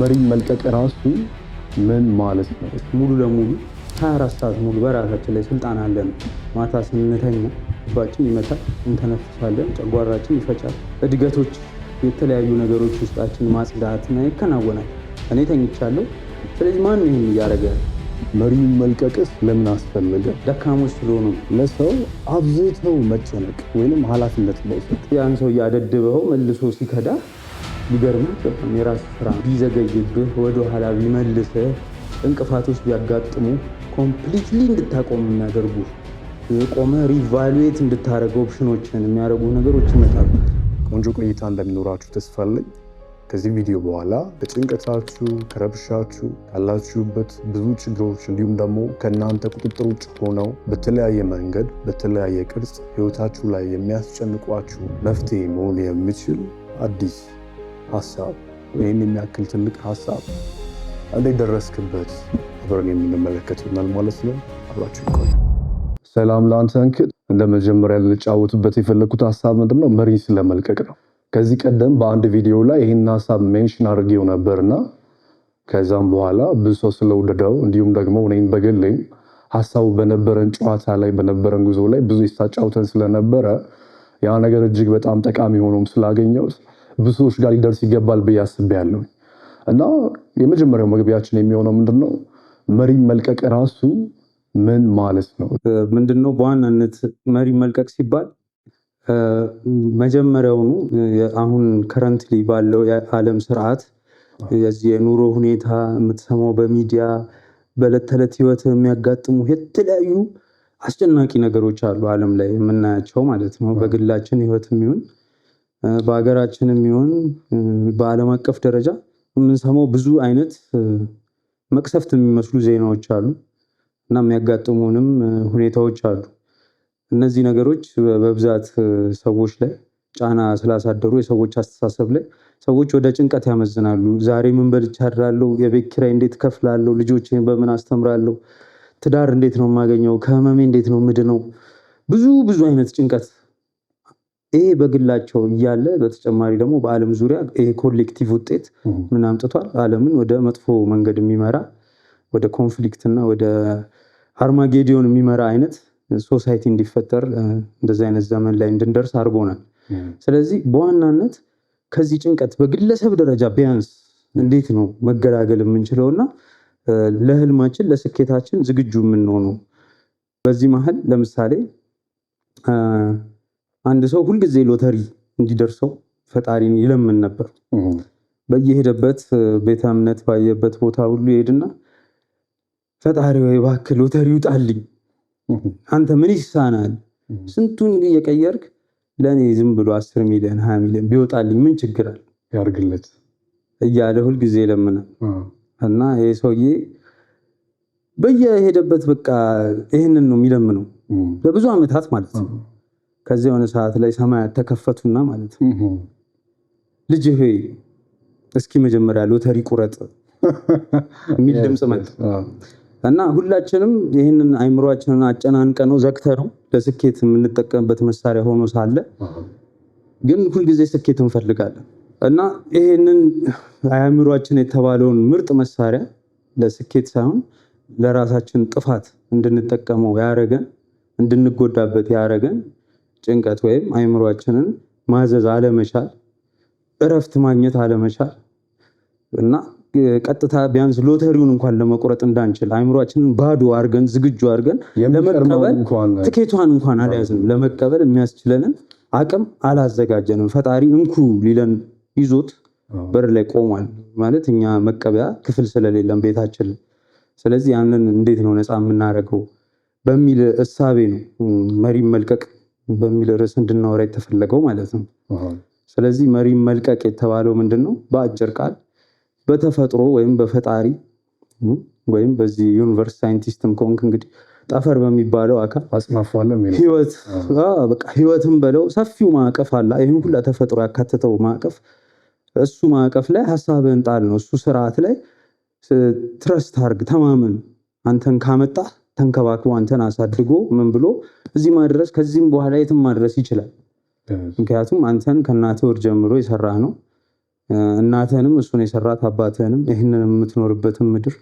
መሪን መልቀቅ ራሱ ምን ማለት ነው? ሙሉ ለሙሉ 24 ሰዓት ሙሉ በራሳችን ላይ ስልጣን አለን። ማታ ስንተኛ ልባችን ይመታል፣ እንተነፍሳለን፣ ጨጓራችን ይፈጫል። እድገቶች፣ የተለያዩ ነገሮች ውስጣችን ማጽዳት ይከናወናል። እኔ ተኝቻለሁ። ስለዚህ ማን ይህን እያደረገ? መሪን መልቀቅስ ለምን አስፈለገ? ደካሞች ስለሆኑ። ለሰው አብዝተው መጨነቅ ወይንም ኃላፊነት መውሰድ። ያን ሰው እያደድበው መልሶ ሲከዳ ሊገርምህ በጣም የራስ ስራ ቢዘገይብህ ወደ ኋላ ቢመልስህ እንቅፋቶች ቢያጋጥሙ ኮምፕሊትሊ እንድታቆም የሚያደርጉ የቆመ ሪቫሉዌት እንድታደርገው ኦፕሽኖችን የሚያደርጉ ነገሮች ይመጣሉ። ቆንጆ ቆይታ እንደሚኖራችሁ ተስፋ አለኝ። ከዚህ ቪዲዮ በኋላ ከጭንቀታችሁ፣ ከረብሻችሁ፣ ካላችሁበት ብዙ ችግሮች እንዲሁም ደግሞ ከእናንተ ቁጥጥር ውጭ ሆነው በተለያየ መንገድ በተለያየ ቅርጽ ህይወታችሁ ላይ የሚያስጨንቋችሁ መፍትሄ መሆን የሚችል አዲስ ሀሳብ ይህን የሚያክል ትልቅ ሀሳብ እንዴት ደረስክበት አብረን የምንመለከት ይሆናል ማለት ነው። አብራችሁ ይቆዩ። ሰላም ለአንተ እንክል። እንደ መጀመሪያ ልንጫወትበት የፈለኩት ሀሳብ ምንድነው? መሪ ስለመልቀቅ ነው። ከዚህ ቀደም በአንድ ቪዲዮ ላይ ይህን ሀሳብ ሜንሽን አድርጌው ነበርና ከዛም በኋላ ብዙ ሰው ስለወደደው እንዲሁም ደግሞ እኔም በግሌም ሀሳቡ በነበረን ጨዋታ ላይ በነበረን ጉዞ ላይ ብዙ ይሳጫውተን ስለነበረ ያ ነገር እጅግ በጣም ጠቃሚ ሆኖም ስላገኘሁት ብዙ ሰዎች ጋር ሊደርስ ይገባል ብዬ አስቤያለሁ። እና የመጀመሪያው መግቢያችን የሚሆነው ምንድነው? መሪን መልቀቅ ራሱ ምን ማለት ነው? ምንድነው በዋናነት መሪ መልቀቅ ሲባል መጀመሪያውኑ አሁን ከረንትሊ ባለው የዓለም ስርዓት የዚህ የኑሮ ሁኔታ የምትሰማው በሚዲያ በዕለት ተዕለት ህይወት የሚያጋጥሙ የተለያዩ አስጨናቂ ነገሮች አሉ ዓለም ላይ የምናያቸው ማለት ነው። በግላችን ህይወት የሚሆን በሀገራችን የሚሆን በዓለም አቀፍ ደረጃ የምንሰማው ብዙ አይነት መቅሰፍት የሚመስሉ ዜናዎች አሉ እና የሚያጋጥሙንም ሁኔታዎች አሉ። እነዚህ ነገሮች በብዛት ሰዎች ላይ ጫና ስላሳደሩ የሰዎች አስተሳሰብ ላይ ሰዎች ወደ ጭንቀት ያመዝናሉ። ዛሬ ምን በልቼ አድራለሁ? የቤት ኪራይ እንዴት ከፍላለሁ? ልጆቼን በምን አስተምራለሁ? ትዳር እንዴት ነው የማገኘው? ከህመሜ እንዴት ነው ምድነው? ብዙ አይነት ጭንቀት ይሄ በግላቸው እያለ በተጨማሪ ደግሞ በዓለም ዙሪያ ይሄ ኮሌክቲቭ ውጤት ምን አምጥቷል? ዓለምን ወደ መጥፎ መንገድ የሚመራ ወደ ኮንፍሊክት እና ወደ አርማጌዲዮን የሚመራ አይነት ሶሳይቲ እንዲፈጠር እንደዚህ አይነት ዘመን ላይ እንድንደርስ አድርጎናል። ስለዚህ በዋናነት ከዚህ ጭንቀት በግለሰብ ደረጃ ቢያንስ እንዴት ነው መገላገል የምንችለውና ለህልማችን ለስኬታችን ዝግጁ የምንሆነው? በዚህ መሀል ለምሳሌ አንድ ሰው ሁልጊዜ ሎተሪ እንዲደርሰው ፈጣሪን ይለምን ነበር። በየሄደበት ቤተ እምነት ባየበት ቦታ ሁሉ ይሄድና ፈጣሪ ወይ እባክህ ሎተሪ ይውጣልኝ፣ አንተ ምን ይሳናል? ስንቱን እየቀየርክ ለእኔ ዝም ብሎ 10 ሚሊዮን 20 ሚሊዮን ቢወጣልኝ ምን ችግር አለ ያርግለት እያለ ሁልጊዜ ይለምናል። እና ይሄ ሰውዬ በየሄደበት በቃ ይሄንን ነው የሚለምነው ለብዙ ዓመታት ማለት ነው። ከዚህ የሆነ ሰዓት ላይ ሰማያት ተከፈቱና ማለት ነው ልጅ ሆይ እስኪ መጀመሪያ ሎተሪ ቁረጥ የሚል ድምፅ መጣ። እና ሁላችንም ይህንን አይምሮአችንን አጨናንቀነው ዘግተነው ለስኬት የምንጠቀምበት መሳሪያ ሆኖ ሳለ ግን ሁልጊዜ ስኬት እንፈልጋለን። እና ይህንን አይምሮአችን የተባለውን ምርጥ መሳሪያ ለስኬት ሳይሆን ለራሳችን ጥፋት እንድንጠቀመው ያረገን፣ እንድንጎዳበት ያረገን ጭንቀት ወይም አይምሮአችንን ማዘዝ አለመቻል፣ እረፍት ማግኘት አለመቻል እና ቀጥታ ቢያንስ ሎተሪውን እንኳን ለመቁረጥ እንዳንችል አይምሮአችንን ባዶ አድርገን ዝግጁ አድርገን ለመቀበል ትኬቷን እንኳን አልያዝንም። ለመቀበል የሚያስችለንን አቅም አላዘጋጀንም። ፈጣሪ እንኩ ሊለን ይዞት በር ላይ ቆሟል ማለት እኛ መቀበያ ክፍል ስለሌለን ቤታችን። ስለዚህ ያንን እንዴት ነው ነፃ የምናደርገው በሚል እሳቤ ነው መሪን መልቀቅ በሚል ርዕስ እንድናወራ የተፈለገው ማለት ነው። ስለዚህ መሪን መልቀቅ የተባለው ምንድነው? በአጭር ቃል በተፈጥሮ ወይም በፈጣሪ ወይም በዚህ ዩኒቨርስ ሳይንቲስትም ኮንክ እንግዲህ ጠፈር በሚባለው አካል ህይወትም በለው ሰፊው ማዕቀፍ አለ። ይህን ሁላ ተፈጥሮ ያካተተው ማዕቀፍ እሱ ማዕቀፍ ላይ ሐሳብህን ጣል ነው። እሱ ስርዓት ላይ ትረስት አድርግ፣ ተማመን። አንተን ካመጣ ተንከባክቦ አንተን አሳድጎ ምን ብሎ እዚህ ማድረስ ከዚህም በኋላ የትም ማድረስ ይችላል። ምክንያቱም አንተን ከእናትህ ወር ጀምሮ የሰራህ ነው። እናትህንም እሱን የሰራት አባትህንም ይህንን የምትኖርበትን ምድር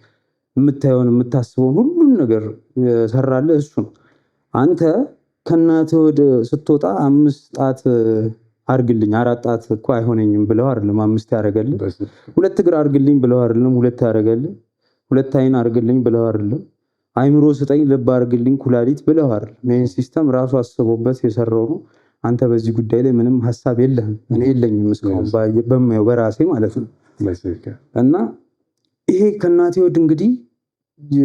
የምታየውን የምታስበውን ሁሉን ነገር የሰራልህ እሱ ነው። አንተ ከእናትህ ወደ ስትወጣ 5 ጣት አርግልኝ 4 ጣት እኮ አይሆነኝም ብለው አይደለም 5 ያደረገልህ። 2 እግር አርግልኝ ብለው አይደለም 2 ያደረገልህ። 2 አይን አርግልኝ ብለው አይደለም። አይምሮ ስጠኝ ልብ አርግልኝ ኩላሊት ብለው አይደለም። ይህን ሲስተም ራሱ አስቦበት የሰራው ነው። አንተ በዚህ ጉዳይ ላይ ምንም ሀሳብ የለህም። እኔ የለኝም እስካሁን በማየው በራሴ ማለት ነው። እና ይሄ ከእናቴ ወድ እንግዲህ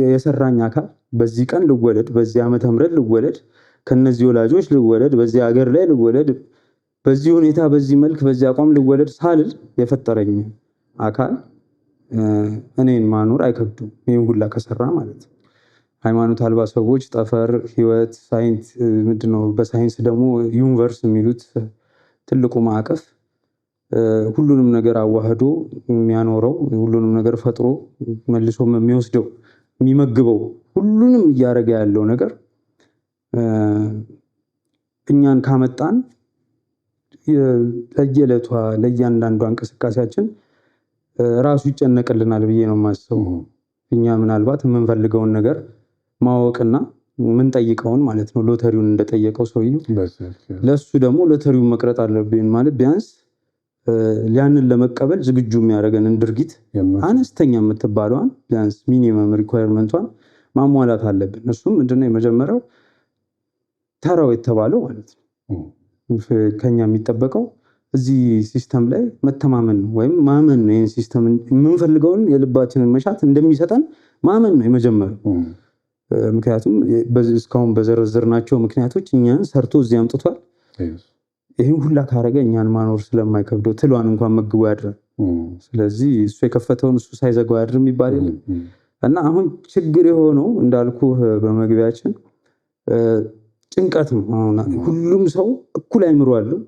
የሰራኝ አካል በዚህ ቀን ልወለድ፣ በዚህ ዓመተ ምህረት ልወለድ፣ ከነዚህ ወላጆች ልወለድ፣ በዚህ ሀገር ላይ ልወለድ፣ በዚህ ሁኔታ፣ በዚህ መልክ፣ በዚህ አቋም ልወለድ ሳልል የፈጠረኝ አካል እኔን ማኖር አይከብዱም። ይህን ሁላ ከሰራ ማለት ነው። ሃይማኖት አልባ ሰዎች ጠፈር፣ ህይወት፣ ሳይንስ ምንድነው በሳይንስ ደግሞ ዩኒቨርስ የሚሉት ትልቁ ማዕቀፍ ሁሉንም ነገር አዋህዶ የሚያኖረው ሁሉንም ነገር ፈጥሮ መልሶ የሚወስደው የሚመግበው ሁሉንም እያደረገ ያለው ነገር እኛን ካመጣን ለየዕለቷ ለእያንዳንዷ እንቅስቃሴያችን ራሱ ይጨነቅልናል ብዬ ነው የማስበው። እኛ ምናልባት የምንፈልገውን ነገር ማወቅና የምንጠይቀውን ማለት ነው ሎተሪውን እንደጠየቀው ሰውዬው ለሱ ደግሞ ሎተሪውን መቅረጥ አለብን ማለት ቢያንስ ያንን ለመቀበል ዝግጁ የሚያደርገንን ድርጊት አነስተኛ የምትባለዋን ቢያንስ ሚኒመም ሪኳየርመንቷን ማሟላት አለብን። እሱም ምንድነው የመጀመሪያው ተራው የተባለው ማለት ነው ከኛ የሚጠበቀው እዚህ ሲስተም ላይ መተማመን ነው ወይም ማመን ነው። ይህን ሲስተም የምንፈልገውን የልባችንን መሻት እንደሚሰጠን ማመን ነው የመጀመሪያው። ምክንያቱም እስካሁን በዘረዘርናቸው ምክንያቶች እኛን ሰርቶ እዚህ አምጥቷል። ይህን ሁላ ካረገ እኛን ማኖር ስለማይከብደው ትሏን እንኳን መግቦ ያድራል። ስለዚህ እሱ የከፈተውን እሱ ሳይዘጋው ያድርም ይባል የለም እና አሁን ችግር የሆነው እንዳልኩ በመግቢያችን ጭንቀት ነው። ሁሉም ሰው እኩል አይምሮ አለው።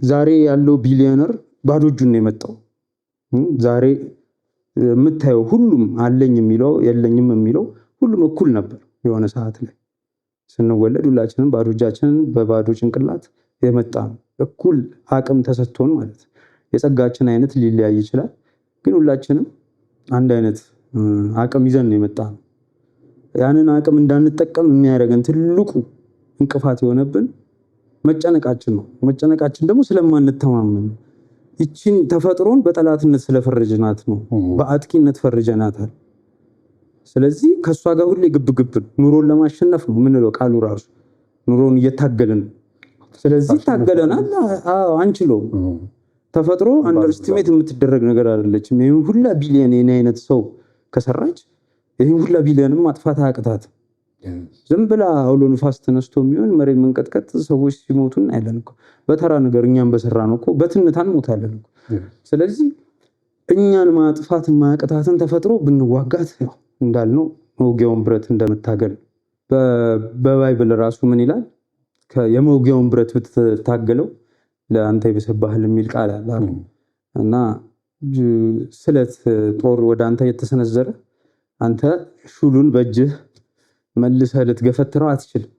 ዛሬ ያለው ቢሊዮነር ባዶ እጁን ነው የመጣው። ዛሬ የምታየው ሁሉም አለኝ የሚለው የለኝም የሚለው ሁሉም እኩል ነበር። የሆነ ሰዓት ላይ ስንወለድ ሁላችንም ባዶ እጃችንን በባዶ ጭንቅላት የመጣ እኩል አቅም ተሰጥቶን ማለት የጸጋችን አይነት ሊለያይ ይችላል፣ ግን ሁላችንም አንድ አይነት አቅም ይዘን ነው የመጣ ነው። ያንን አቅም እንዳንጠቀም የሚያደርገን ትልቁ እንቅፋት የሆነብን መጨነቃችን ነው። መጨነቃችን ደግሞ ስለማንተማመን ይችን ተፈጥሮን በጠላትነት ስለፈረጅናት ነው፣ በአጥቂነት ፈርጀናታል። ስለዚህ ከእሷ ጋር ሁሌ ግብግብ ኑሮን ለማሸነፍ ነው የምንለው ቃሉ ራሱ ኑሮን እየታገልን። ስለዚህ ታገለናል፣ አንችለው። ተፈጥሮ አንደርስቲሜት የምትደረግ ነገር አይደለችም። ይህን ሁላ ቢሊየን የኔ አይነት ሰው ከሰራች ይህን ሁላ ቢሊየንም ማጥፋት አያቅታት። ዝም ብላ አውሎ ንፋስ ተነስቶ የሚሆን መሬት መንቀጥቀጥ ሰዎች ሲሞቱ እናያለን እኮ በተራ ነገር። እኛም በሰራ ነው እኮ በትንታ እንሞታለን እኮ። ስለዚህ እኛን ማጥፋት ማያቅታትን ተፈጥሮ ብንዋጋት እንዳልነው መውጊያውን ብረት እንደመታገል። በባይብል ራሱ ምን ይላል? የመውጊያውን ብረት ብትታገለው ለአንተ ይብስብሃል የሚል ቃል አለ እና ስለት ጦር ወደ አንተ የተሰነዘረ አንተ ሹሉን በእጅህ መልሰህ ልትገፈትረው አትችልም።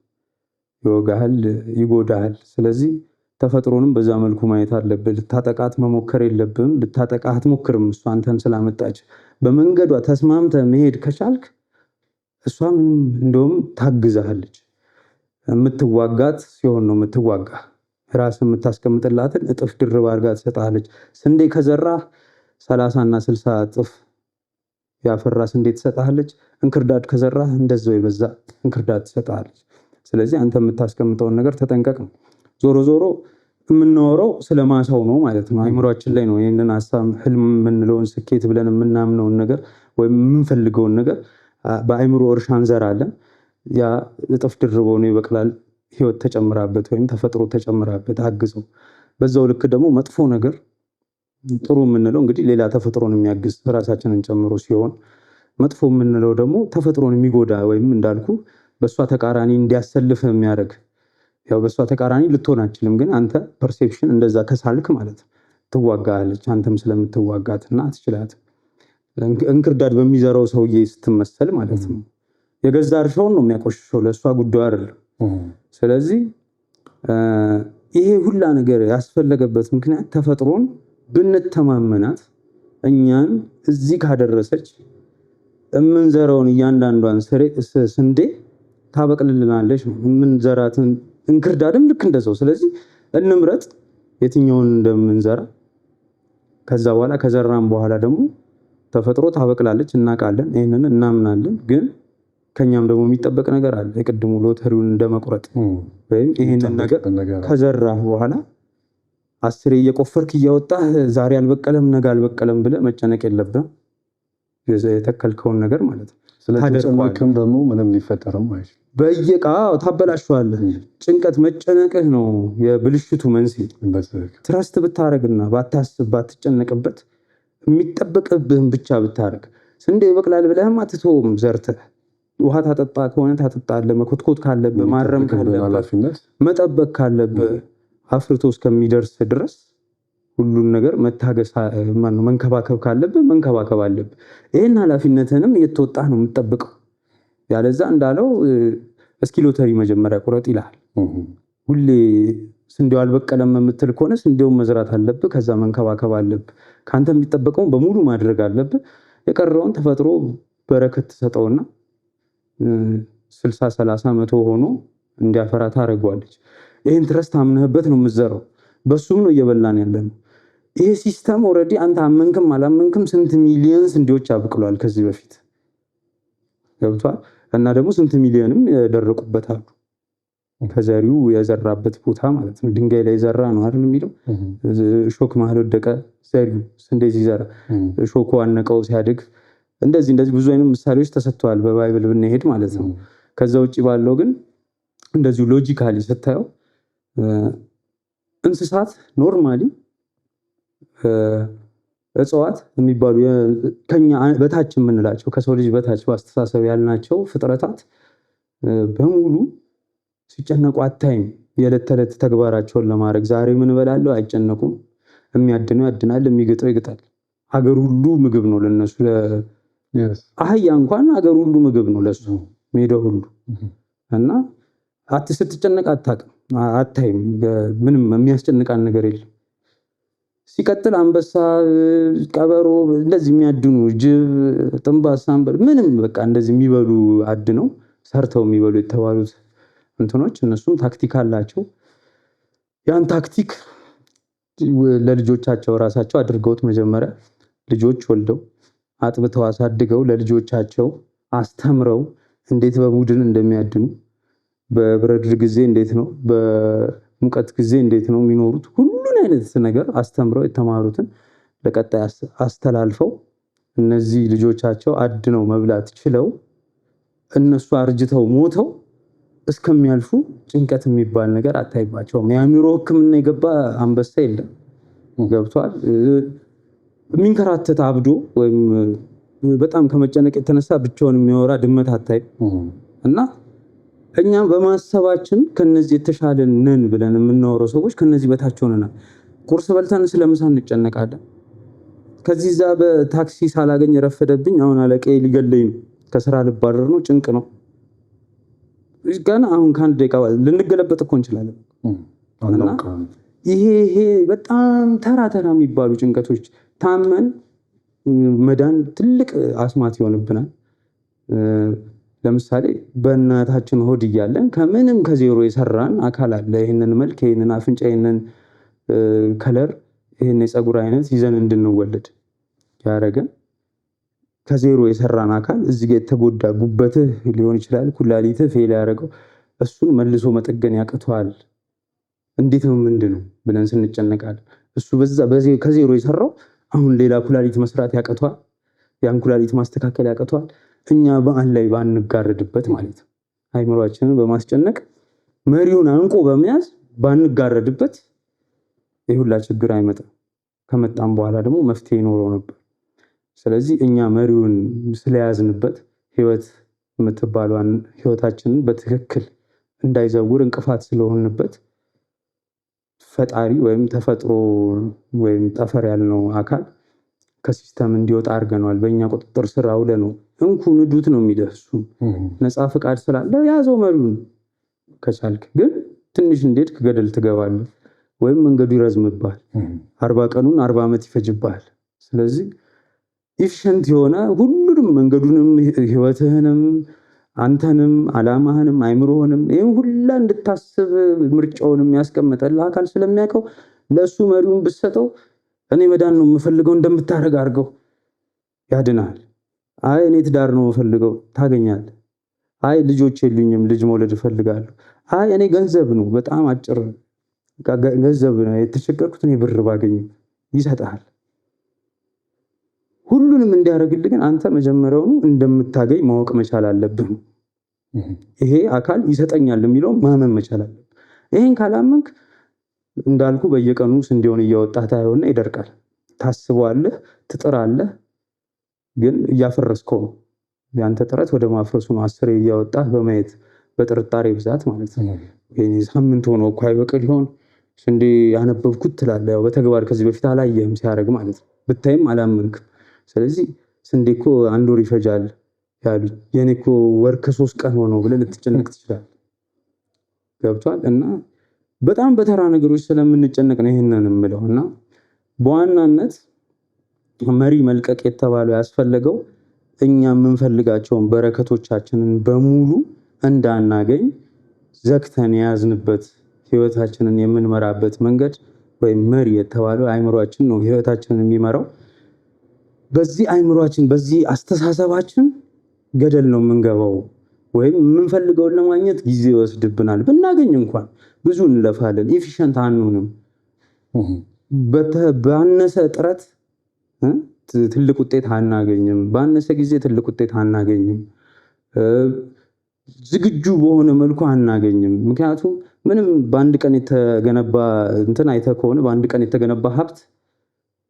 ይወጋሃል፣ ይጎዳሃል። ስለዚህ ተፈጥሮንም በዛ መልኩ ማየት አለብህ። ልታጠቃት መሞከር የለብህም። ልታጠቃ አትሞክርም። እሷ አንተን ስላመጣች በመንገዷ ተስማምተህ መሄድ ከቻልክ እሷም እንደውም ታግዛለች። የምትዋጋት ሲሆን ነው የምትዋጋ። ራስ የምታስቀምጥላትን እጥፍ ድርብ አድርጋ ትሰጣለች። ስንዴ ከዘራህ 30 እና 60 እጥፍ ያፈራ ስንዴ ትሰጣለች። እንክርዳድ ከዘራህ እንደዛው የበዛ እንክርዳድ ትሰጣለች። ስለዚህ አንተ የምታስቀምጠውን ነገር ተጠንቀቅ ነው። ዞሮ ዞሮ የምናወራው ስለማሳው ነው ማለት ነው። አይምሯችን ላይ ነው ይህንን ሀሳብ ህልም የምንለውን ስኬት ብለን የምናምነውን ነገር ወይም የምንፈልገውን ነገር በአይምሮ እርሻ እንዘራለን። ያ እጥፍ ድርብ ሆኖ ይበቅላል። ህይወት ተጨምራበት ወይም ተፈጥሮ ተጨምራበት አግዘው። በዛው ልክ ደግሞ መጥፎ ነገር ጥሩ የምንለው እንግዲህ ሌላ ተፈጥሮን የሚያግዝ ራሳችንን ጨምሮ ሲሆን፣ መጥፎ የምንለው ደግሞ ተፈጥሮን የሚጎዳ ወይም እንዳልኩ በእሷ ተቃራኒ እንዲያሰልፍ የሚያደርግ። ያው በእሷ ተቃራኒ ልትሆን አችልም፣ ግን አንተ ፐርሴፕሽን እንደዛ ከሳልክ ማለት ትዋጋለች። አንተም ስለምትዋጋትና አትችላትም። እንክርዳድ በሚዘራው ሰውዬ ስትመሰል ማለት ነው። የገዛ እርሻውን ነው የሚያቆሽሸው፣ ለእሷ ጉዳዩ አይደለም። ስለዚህ ይሄ ሁላ ነገር ያስፈለገበት ምክንያት ተፈጥሮን ብንተማመናት እኛን እዚህ ካደረሰች የምንዘራውን እያንዳንዷን ስንዴ ታበቅልልናለች ነው። የምንዘራትን እንክርዳድም ልክ እንደዛው። ስለዚህ እንምረጥ የትኛውን እንደምንዘራ። ከዛ በኋላ ከዘራን በኋላ ደግሞ ተፈጥሮ ታበቅላለች፣ እናውቃለን፣ ይሄንን እናምናለን። ግን ከኛም ደግሞ የሚጠበቅ ነገር አለ። የቅድሙ ሎተሪውን እንደመቁረጥ ወይም ይሄንን ነገር ከዘራ በኋላ 10 እየቆፈርክ እያወጣህ ዛሬ አልበቀለም ነገ አልበቀለም ብለህ መጨነቅ የለብህም። የተከልከውን ነገር ማለት ነው። ስለዚህ ደግሞ ምንም ሊፈጠርም አይችልም። በየቃው ታበላሽዋለህ። ጭንቀት መጨነቅህ ነው የብልሽቱ መንስኤ። ትረስት ብታረግና ባታስብ ባትጨነቅበት የሚጠበቅብህን ብቻ ብታረግ ስንዴ ይበቅላል ብለህም አትተውም። ዘርተህ ውሃ ታጠጣ ከሆነ ታጠጣለህ። መኮትኮት ካለብህ ማረም ካለብህ መጠበቅ ካለብህ አፍርቶ እስከሚደርስ ድረስ ሁሉን ነገር መታገስ መንከባከብ ካለብህ መንከባከብ አለብህ። ይሄን ኃላፊነትንም እየተወጣህ ነው የምትጠብቀው። ያለዛ እንዳለው እስኪ ሎተሪ መጀመሪያ ቁረጥ ይላል። ሁሌ ስንዴው አልበቀለም የምትል ከሆነ ስንዴውን መዝራት አለብህ። ከዛ መንከባከብ አለብህ። ካንተ የሚጠበቀውን በሙሉ ማድረግ አለብህ። የቀረውን ተፈጥሮ በረከት ትሰጠውና 60 30 100 ሆኖ እንዲያፈራ ታደርገዋለች። ይሄን ትረስት አምነህበት ነው የምትዘራው። በሱም ነው እየበላን ያለነው። ይሄ ሲስተም ኦልሬዲ አንተ አመንክም አላመንክም ስንት ሚሊዮን ስንዴዎች አብቅሏል ከዚህ በፊት ገብቷል። እና ደግሞ ስንት ሚሊዮንም የደረቁበት አሉ። ከዘሪው የዘራበት ቦታ ማለት ነው። ድንጋይ ላይ ዘራ ነው አይደል የሚለው። ሾክ መሀል ወደቀ ዘሪው ስንዴ ሲዘራ ሾኩ አነቀው ሲያድግ። እንደዚህ ብዙ አይነት ምሳሌዎች ተሰጥተዋል በባይብል ብንሄድ ማለት ነው። ከዛ ውጪ ባለው ግን እንደዚሁ ሎጂካሊ ስታየው እንስሳት ኖርማሊ እጽዋት የሚባሉ ከኛ በታች የምንላቸው ከሰው ልጅ በታች በአስተሳሰብ ያልናቸው ፍጥረታት በሙሉ ሲጨነቁ አታይም። የዕለት ተዕለት ተግባራቸውን ለማድረግ ዛሬ ምን እበላለሁ አይጨነቁም። የሚያድነው ያድናል፣ የሚግጠው ይግጣል። ሀገር ሁሉ ምግብ ነው ለነሱ። አህያ እንኳን ሀገር ሁሉ ምግብ ነው ለሱ፣ ሜዳው ሁሉ እና ስትጨነቅ አታይም። ምንም የሚያስጨንቃን ነገር የለም። ሲቀጥል አንበሳ፣ ቀበሮ እንደዚህ የሚያድኑ ጅብ፣ ጥንባሳ፣ ምንም በቃ እንደዚህ የሚበሉ አድነው ሰርተው የሚበሉ የተባሉት እንትኖች እነሱም ታክቲክ አላቸው። ያን ታክቲክ ለልጆቻቸው ራሳቸው አድርገውት መጀመሪያ ልጆች ወልደው አጥብተው አሳድገው ለልጆቻቸው አስተምረው እንዴት በቡድን እንደሚያድኑ በብረድ ጊዜ እንዴት ነው በሙቀት ጊዜ እንዴት ነው የሚኖሩት ሁሉን አይነት ነገር አስተምረው የተማሩትን ለቀጣይ አስተላልፈው እነዚህ ልጆቻቸው አድነው መብላት ችለው እነሱ አርጅተው ሞተው እስከሚያልፉ ጭንቀት የሚባል ነገር አታይባቸውም። የአእምሮ ሕክምና የገባ አንበሳ የለም። ገብቷል። የሚንከራተት አብዶ ወይም በጣም ከመጨነቅ የተነሳ ብቻውን የሚያወራ ድመት አታይም። እና እኛ በማሰባችን ከነዚህ የተሻለ ነን ብለን የምናወራው ሰዎች ከነዚህ በታች ሆነናል። ቁርስ በልተን ስለምሳ እንጨነቃለን። ከዚህ እዛ በታክሲ ሳላገኝ ረፈደብኝ፣ አሁን አለቃዬ ሊገለኝ ነው፣ ከስራ ልባረር ነው፣ ጭንቅ ነው። ገና አሁን ከአንድ ደቂቃ ልንገለበጥ እኮ እንችላለን። ይሄ በጣም ተራ የሚባሉ ጭንቀቶች ታመን መዳን ትልቅ አስማት ይሆንብናል። ለምሳሌ በእናታችን ሆድ እያለን ከምንም ከዜሮ የሰራን አካል አለ። ይህንን መልክ፣ ይህንን አፍንጫ፣ ይህንን ከለር፣ ይህን የፀጉር አይነት ይዘን እንድንወለድ ያደረገን ከዜሮ የሰራን አካል እዚህ ጋር የተጎዳ ጉበትህ ሊሆን ይችላል፣ ኩላሊትህ ፌል ያደረገው እሱን መልሶ መጠገን ያቅተዋል። እንዴት ነው ምንድነው ብለን ስንጨነቃለን። እሱ ከዜሮ የሰራው አሁን ሌላ ኩላሊት መስራት ያቅተዋል፣ ያን ኩላሊት ማስተካከል ያቅተዋል። እኛ በአን ላይ ባንጋረድበት ማለት ነው። አይምሮአችንን በማስጨነቅ መሪውን አንቆ በመያዝ ባንጋረድበት የሁላ ችግር አይመጣም። ከመጣም በኋላ ደግሞ መፍትሄ ይኖረው ነበር። ስለዚህ እኛ መሪውን ስለያዝንበት ህይወት የምትባሏን ህይወታችንን በትክክል እንዳይዘውር እንቅፋት ስለሆንበት ፈጣሪ ወይም ተፈጥሮ ወይም ጠፈር ያልነው አካል ከሲስተም እንዲወጣ አድርገነዋል። በእኛ ቁጥጥር ስር አውለ ነው እንኩ ንዱት ነው የሚደርሱ ነፃ ፈቃድ ስላለ ያዘው መሪውን። ከቻልክ ግን ትንሽ እንዴት ገደል ትገባለህ። ወይም መንገዱ ይረዝምብሃል። 40 ቀኑን 40 ዓመት ይፈጅብሃል። ስለዚህ ኢፊሸንት የሆነ ሁሉንም መንገዱንም ህይወትህንም አንተንም አላማህንም አይምሮህንም ይህም ሁላ እንድታስብ ምርጫውንም ያስቀመጠልህ አካል ስለሚያውቀው ለእሱ መሪውን ብትሰጠው እኔ መዳን ነው የምፈልገው እንደምታደርግ አድርገው ያድናል። አይ እኔ ትዳር ነው የምፈልገው ታገኛለህ። አይ ልጆች የሉኝም ልጅ መውለድ እፈልጋለሁ። አይ እኔ ገንዘብ ነው በጣም አጭር ገንዘብ ነው የተቸገርኩት እኔ ብር ባገኝ ይሰጣል። ሁሉንም እንዲያደርግልህ ግን አንተ መጀመሪያውኑ እንደምታገኝ ማወቅ መቻል አለብህ። ይሄ አካል ይሰጠኛል የሚለው ማመን መቻል አለብህ። ይሄን ካላመንክ እንዳልኩ በየቀኑ ስንዴውን እያወጣህ ታየውና ይደርቃል። ታስበዋለህ፣ ትጥራለህ፣ ግን እያፈረስከው ነው። ያንተ ጥረት ወደ ማፍረሱ ነው። 10 እያወጣህ በማየት በጥርጣሬ ብዛት ማለት ነው። ይሄ ሳምንት ሆኖ እኮ አይበቅል ይሆን ስንዴ ያነበብኩት ትላለህ። ያው በተግባር ከዚህ በፊት አላየህም ሲያደርግ ማለት ነው። ብታይም አላመንክም። ስለዚህ ስንዴ እኮ 1 ወር ይፈጃል ያሉኝ የኔ እኮ ወር ከ3 ቀን ሆነው ብለህ ልትጨነቅ ትችላለህ። ገብቷል? እና በጣም በተራ ነገሮች ስለምንጨነቅ ነው ይሄንን የምለው። እና በዋናነት መሪ መልቀቅ የተባለው ያስፈለገው እኛ የምንፈልጋቸውን በረከቶቻችንን በሙሉ እንዳናገኝ ዘግተን የያዝንበት ህይወታችንን የምንመራበት መንገድ ወይም መሪ የተባለው አይምሯችን ነው ህይወታችንን የሚመራው። በዚህ አይምሯችን በዚህ አስተሳሰባችን ገደል ነው የምንገባው። ወይም የምንፈልገውን ለማግኘት ጊዜ ይወስድብናል። ብናገኝ እንኳን ብዙ እንለፋለን፣ ኤፊሽንት አንሆንም። ባነሰ ጥረት ትልቅ ውጤት አናገኝም። ባነሰ ጊዜ ትልቅ ውጤት አናገኝም። ዝግጁ በሆነ መልኩ አናገኝም። ምክንያቱም ምንም በአንድ ቀን የተገነባ እንትን አይተህ ከሆነ በአንድ ቀን የተገነባ ሀብት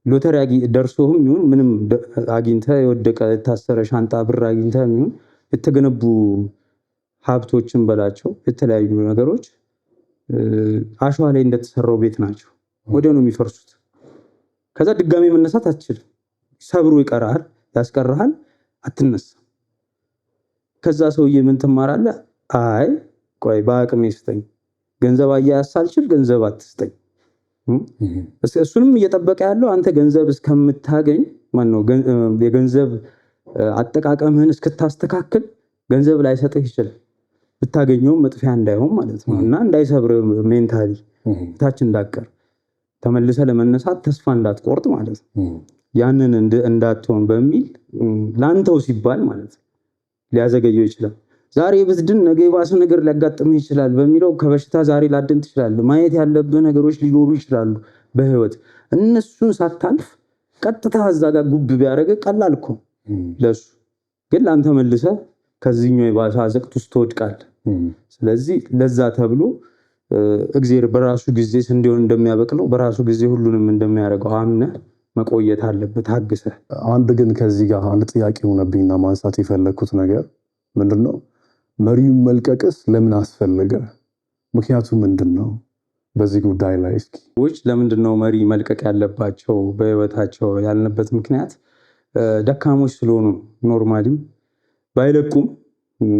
ሎተሪ ደርሶህም ይሁን ምንም አግኝተህ የወደቀ የታሰረ ሻንጣ ብር አግኝተህ ይሁን የተገነቡ ሀብቶችን በላቸው የተለያዩ ነገሮች አሸዋ ላይ እንደተሰራው ቤት ናቸው። ወዲያው ነው የሚፈርሱት። ከዛ ድጋሚ መነሳት አትችልም። ሰብሮ ይቀርሃል፣ ያስቀርሃል፣ አትነሳም። ከዛ ሰውዬ ምን ትማራለህ? አይ ቆይ በአቅሜ ስጠኝ፣ ገንዘብ አያያዝ ሳልችል ገንዘብ አትስጠኝ። እሱንም እየጠበቀ ያለው አንተ ገንዘብ እስከምታገኝ ማነው የገንዘብ አጠቃቀምህን እስክታስተካክል ገንዘብ ላይሰጥህ ይችላል። ብታገኘውም መጥፊያ እንዳይሆን ማለት ነው። እና እንዳይሰብር ሜንታሊ ታች እንዳቀር ተመልሰ ለመነሳት ተስፋ እንዳትቆርጥ ማለት ነው። ያንን እንዳትሆን በሚል ላንተው ሲባል ማለት ነው ሊያዘገየው ይችላል። ዛሬ ብትድን ነገ የባሰ ነገር ሊያጋጥምህ ይችላል በሚለው ከበሽታ ዛሬ ላድን ትችላለህ። ማየት ያለብህ ነገሮች ሊኖሩ ይችላሉ በህይወት። እነሱን ሳታልፍ ቀጥታ እዛ ጋር ጉብ ቢያደርግህ ቀላል እኮ ለሱ፣ ግን ለአንተ መልሰህ ከዚህኛው የባሰ አዘቅት ውስጥ ትወድቃለህ። ስለዚህ ለዛ ተብሎ እግዚአብሔር በራሱ ጊዜ ስንዴውን እንደሚያበቅለው በራሱ ጊዜ ሁሉንም እንደሚያደርገው አምነህ መቆየት አለበት ታግሰህ። አንድ ግን ከዚህ ጋር አንድ ጥያቄ ሆነብኝና ማንሳት የፈለግኩት ነገር ምንድነው? መሪውን መልቀቅስ ለምን አስፈለገ? ምክንያቱ ምንድነው? በዚህ ጉዳይ ላይ እስኪ ለምንድነው መሪ መልቀቅ ያለባቸው በህይወታቸው ያልንበት ምክንያት ደካሞች ስለሆኑ ኖርማሊ ባይለቁም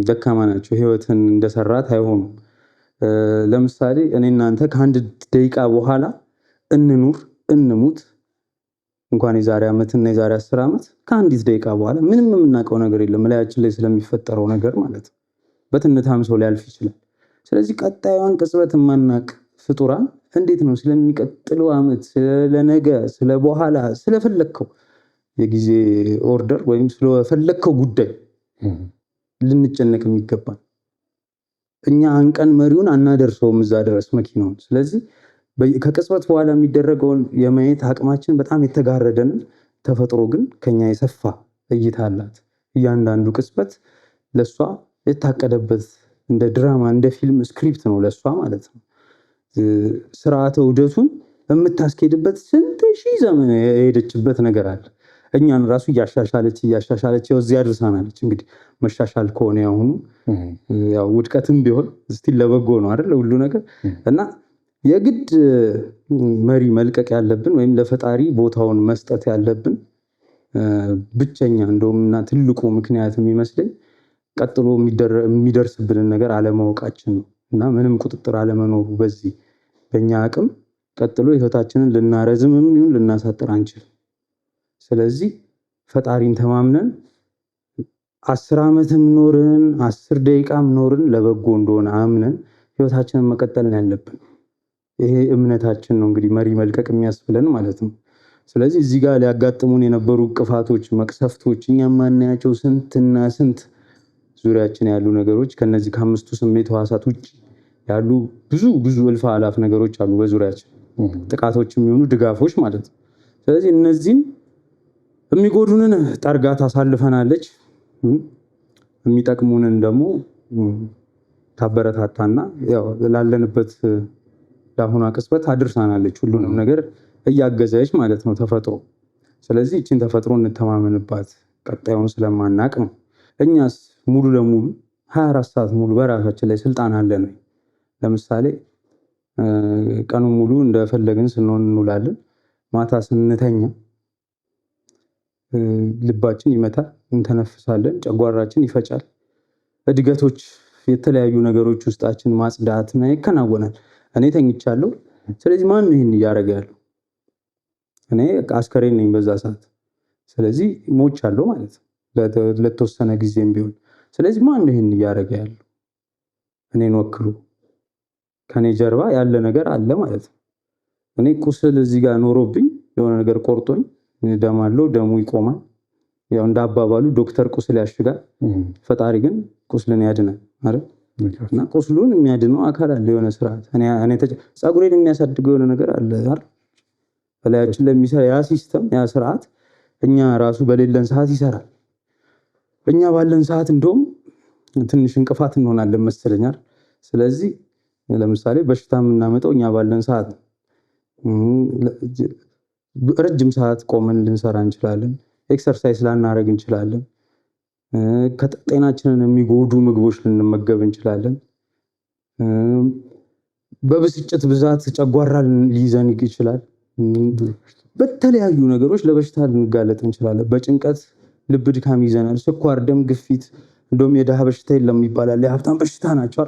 ደካማ ናቸው። ህይወትን እንደሰራት አይሆኑም። ለምሳሌ እኔ እናንተ ከአንድ ደቂቃ በኋላ እንኑር እንሙት እንኳን የዛሬ ዓመትና የዛሬ 10 ዓመት ከአንዲት ደቂቃ በኋላ ምንም የምናውቀው ነገር የለም ላያችን ላይ ስለሚፈጠረው ነገር ማለት ነው። በትንታም ሰው ሊያልፍ ይችላል። ስለዚህ ቀጣዩን ቅጽበት የማናውቅ ፍጡራን እንዴት ነው ስለሚቀጥለው ዓመት ስለነገ ስለበኋላ ስለፈለከው የጊዜ ኦርደር ወይም ስለፈለከው ጉዳይ ልንጨነቅ የሚገባን? እኛ አንቀን መሪውን አናደርሰውም እዛ ድረስ መኪናውን። ስለዚህ ከቅጽበት በኋላ የሚደረገውን የማየት አቅማችን በጣም የተጋረደን፣ ተፈጥሮ ግን ከኛ የሰፋ እይታ አላት። እያንዳንዱ ቅጽበት ለሷ የታቀደበት እንደ ድራማ እንደ ፊልም ስክሪፕት ነው ለሷ ማለት ነው። ስርዓተ ውደቱን የምታስኬድበት ስንት ሺህ ዘመን የሄደችበት ነገር አለ። እኛን ራሱ እያሻሻለች እዚህ አድርሳናለች። እንግዲህ መሻሻል ከሆነ ያው ውድቀትም ቢሆን እስቲ ለበጎ ነው አይደል ሁሉ ነገር። እና የግድ መሪ መልቀቅ ያለብን ወይም ለፈጣሪ ቦታውን መስጠት ያለብን ብቸኛ እንደውምና ትልቁ ምክንያት የሚመስለኝ ቀጥሎ የሚደርስብንን ነገር አለማወቃችን ነው። እና ምንም ቁጥጥር አለመኖሩ በዚህ በእኛ አቅም ቀጥሎ ህይወታችንን ልናረዝምም ይሁን ልናሳጥር አንችልም። ስለዚህ ፈጣሪን ተማምነን 10 ዓመትም ኖርን 10 ደቂቃም ኖርን ለበጎ እንደሆነ አምነን ህይወታችንን መቀጠል ያለብን። ይሄ እምነታችን ነው እንግዲህ መሪ መልቀቅ የሚያስብለን ማለት ነው። ስለዚህ እዚህ ጋር ሊያጋጥሙን የነበሩ ቅፋቶች፣ መቅሰፍቶች፣ እኛ ማናያቸው ስንትና ስንት ዙሪያችን ያሉ ነገሮች ከነዚህ ከ5ቱ ስሜት ህዋሳት ውጭ ያሉ ብዙ እልፍ አላፍ ነገሮች አሉ በዙሪያችን፣ ጥቃቶች የሚሆኑ ድጋፎች ማለት ነው። ስለዚህ እነዚህም የሚጎዱንን ጠርጋ ታሳልፈናለች፣ የሚጠቅሙንን ደግሞ ታበረታታና ያው ላለንበት ለአሁኗ ቅጽበት አድርሳናለች። ሁሉንም ነገር እያገዘች ማለት ነው ተፈጥሮ። ስለዚህ እቺን ተፈጥሮ እንተማመንባት፣ ቀጣዩን ስለማናቅ ነው። እኛስ ሙሉ ለሙሉ 24 ሰዓት ሙሉ በራሳችን ላይ ስልጣን አለን። ለምሳሌ ቀኑን ሙሉ እንደፈለግን ስንሆን እንውላለን። ማታ ስንተኛ ልባችን ይመታል፣ እንተነፍሳለን፣ ጨጓራችን ይፈጫል። እድገቶች፣ የተለያዩ ነገሮች ውስጣችን ማጽዳት ይከናወናል። እኔ ተኝቻለሁ። ስለዚህ ማን ነው ይሄን እያደረገ ያለው? እኔ አስከሬን ነኝ በዛ ሰዓት። ስለዚህ ሞቻለሁ ማለት ነው ለተወሰነ ጊዜም ቢሆን። ስለዚህ ማን ነው ይሄን እያደረገ ያለው? እኔን ወክሎ ከኔ ጀርባ ያለ ነገር አለ ማለት ነው። እኔ ቁስል እዚህ ጋር ኖሮብኝ የሆነ ነገር ቆርጦኝ ደም አለው፣ ደሙ ይቆማል። ያው እንደ አባባሉ ዶክተር ቁስል ያሽጋል፣ ፈጣሪ ግን ቁስልን ያድናል አይደል? እና ቁስሉን የሚያድነው አካል አለ፣ የሆነ ስርዓት። እኔ ፀጉሬን የሚያሳድገው የሆነ ነገር አለ አይደል? በላያችን ለሚሰራ ያ ሲስተም፣ ያ ስርዓት እኛ ራሱ በሌለን ሰዓት ይሰራል። እኛ ባለን ሰዓት እንደውም ትንሽ እንቅፋት እንሆናለን መሰለኛል። ስለዚህ ለምሳሌ በሽታ የምናመጣው እኛ ባለን ሰዓት፣ ረጅም ሰዓት ቆመን ልንሰራ እንችላለን። ኤክሰርሳይዝ ላናረግ እንችላለን። ከጤናችንን የሚጎዱ ምግቦች ልንመገብ እንችላለን። በብስጭት ብዛት ጨጓራ ሊይዘን ይችላል። በተለያዩ ነገሮች ለበሽታ ልንጋለጥ እንችላለን። በጭንቀት ልብ ድካም ይዘናል። ስኳር፣ ደም ግፊት፣ እንደውም የድሃ በሽታ የለም ይባላል፣ የሀብታም በሽታ ናቸው።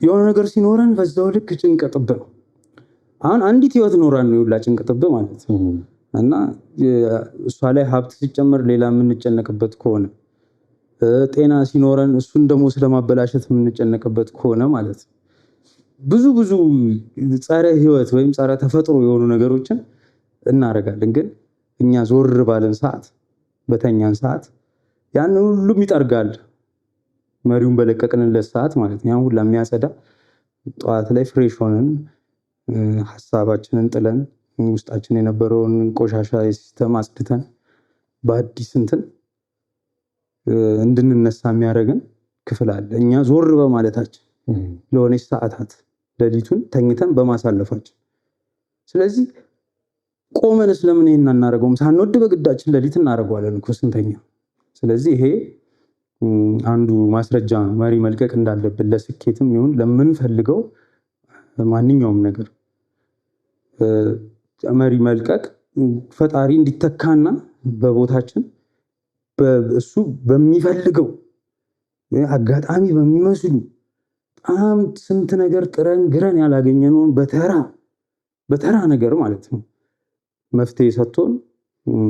የሆነ ነገር ሲኖረን በዛው ልክ ጭንቀጥብ ነው። አሁን አንዲት ህይወት ኖራን ነው ሁላ ጭንቀጥብ ማለት ነው። እና እሷ ላይ ሀብት ሲጨመር ሌላ የምንጨነቅበት ከሆነ፣ ጤና ሲኖረን እሱን ደግሞ ስለማበላሸት የምንጨነቅበት ከሆነ ማለት ነው ብዙ ጸረ ህይወት ወይም ጸረ ተፈጥሮ የሆኑ ነገሮችን እናደርጋለን። ግን እኛ ዞር ባለን ሰዓት፣ በተኛን ሰዓት ያን ሁሉም ይጠርጋል። መሪውን በለቀቅንለት ሰዓት ማለት ነው ያን ሁላ የሚያጸዳ፣ ጠዋት ላይ ፍሬሽ ሆነን ሀሳባችንን ጥለን ውስጣችን የነበረውን ቆሻሻ የሲስተም አጽድተን በአዲስ እንትን እንድንነሳ የሚያደርገን ክፍል አለ። እኛ ዞር በማለታችን ለሆነች ሰዓታት ሌሊቱን ተኝተን በማሳለፋችን። ስለዚህ ቆመን ስለምን ይሄን አናደርገውም? ሳንወድ በግዳችን ሌሊት እናደርገዋለን እኮ ስንተኛ። ስለዚህ ይሄ አንዱ ማስረጃ ነው መሪ መልቀቅ እንዳለብን፣ ለስኬትም ይሁን ለምንፈልገው ማንኛውም ነገር መሪ መልቀቅ ፈጣሪ እንዲተካና በቦታችን እሱ በሚፈልገው አጋጣሚ በሚመስሉ በጣም ስንት ነገር ጥረን ግረን ያላገኘነውን በተራ ነገር ማለት ነው መፍትሄ ሰጥቶን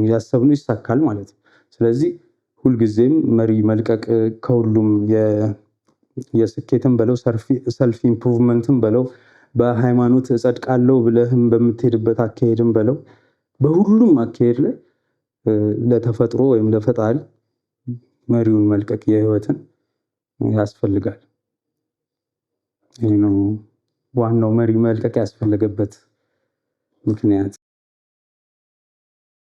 ያሰብነው ይሳካል ማለት ነው። ስለዚህ ሁልጊዜም መሪ መልቀቅ ከሁሉም የስኬትም በለው ሰልፍ ኢምፕሩቭመንትም በለው በሃይማኖት እጸድቃለሁ ብለህም በምትሄድበት አካሄድም በለው በሁሉም አካሄድ ላይ ለተፈጥሮ ወይም ለፈጣሪ መሪውን መልቀቅ የህይወትን ያስፈልጋል። ይህ ነው ዋናው መሪ መልቀቅ ያስፈለገበት ምክንያት።